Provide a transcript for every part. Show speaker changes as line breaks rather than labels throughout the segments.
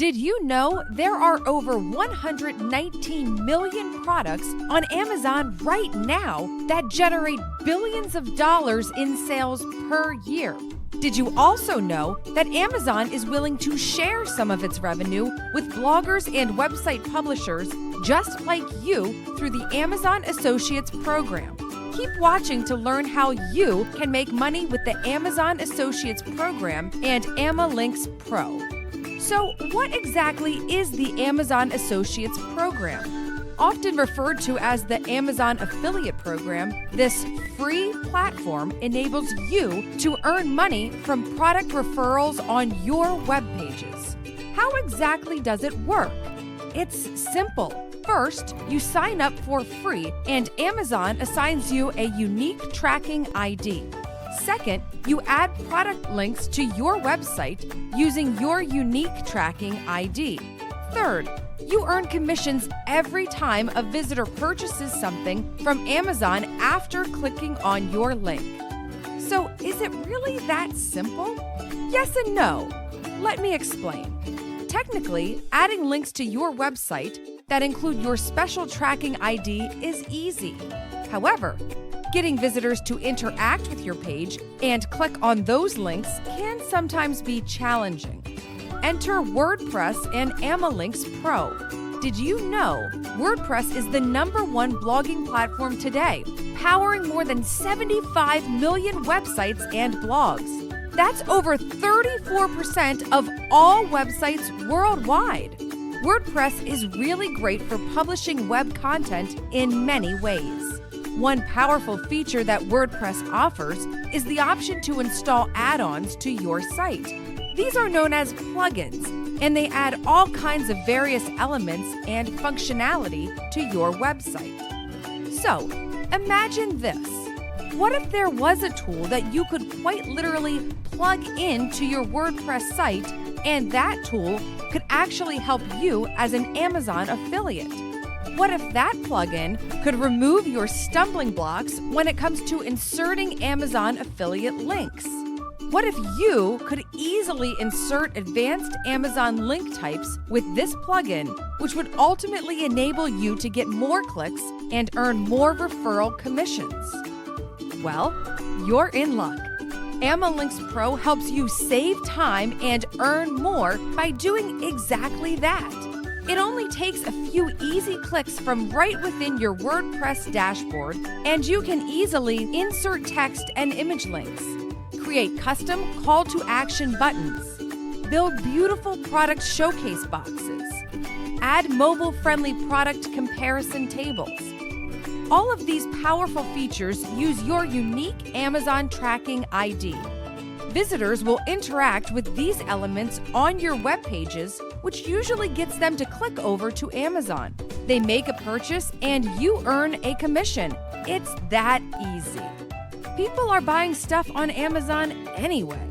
Did you know there are over 119 million products on Amazon right now that generate billions of dollars in sales per year? Did you also know that Amazon is willing to share some of its revenue with bloggers and website publishers just like you through the Amazon Associates program? Keep watching to learn how you can make money with the Amazon Associates program and AmaLinks Pro. So, what exactly is the Amazon Associates program? Often referred to as the Amazon Affiliate Program, this free platform enables you to earn money from product referrals on your web pages. How exactly does it work? It's simple. First, you sign up for free, and Amazon assigns you a unique tracking ID. Second, you add product links to your website using your unique tracking ID. Third, you earn commissions every time a visitor purchases something from Amazon after clicking on your link. So, is it really that simple? Yes and no. Let me explain. Technically, adding links to your website that include your special tracking ID is easy. However, getting visitors to interact with your page and click on those links can sometimes be challenging. Enter WordPress and AmaLinks Pro. Did you know WordPress is the #1 blogging platform today, powering more than 75 million websites and blogs? That's over 34% of all websites worldwide. WordPress is really great for publishing web content in many ways. One powerful feature that WordPress offers is the option to install add-ons to your site. These are known as plugins, and they add all kinds of various elements and functionality to your website. So, imagine this. What if there was a tool that you could quite literally plug into your WordPress site, and that tool could actually help you as an Amazon affiliate? What if that plugin could remove your stumbling blocks when it comes to inserting Amazon affiliate links? What if you could easily insert advanced Amazon link types with this plugin, which would ultimately enable you to get more clicks and earn more referral commissions? Well, you're in luck. AmaLinks Pro helps you save time and earn more by doing exactly that. It only takes a few easy clicks from right within your WordPress dashboard, and you can easily insert text and image links, create custom call to action buttons, build beautiful product showcase boxes, add mobile-friendly product comparison tables. All of these powerful features use your unique Amazon tracking ID. Visitors will interact with these elements on your web pages, which usually gets them to click over to Amazon. They make a purchase and you earn a commission. It's that easy. People are buying stuff on Amazon anyway.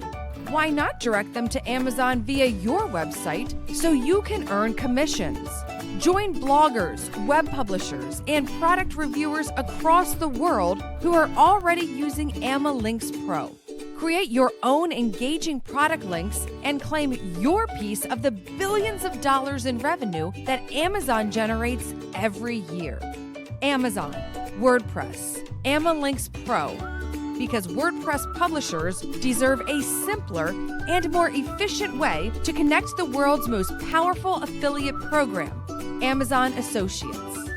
Why not direct them to Amazon via your website so you can earn commissions? Join bloggers, web publishers, and product reviewers across the world who are already using AmaLinks Pro. Create your own engaging product links and claim your piece of the billions of dollars in revenue that Amazon generates every year. Amazon, WordPress, AmaLinks Pro. Because WordPress publishers deserve a simpler and more efficient way to connect the world's most powerful affiliate program, Amazon Associates.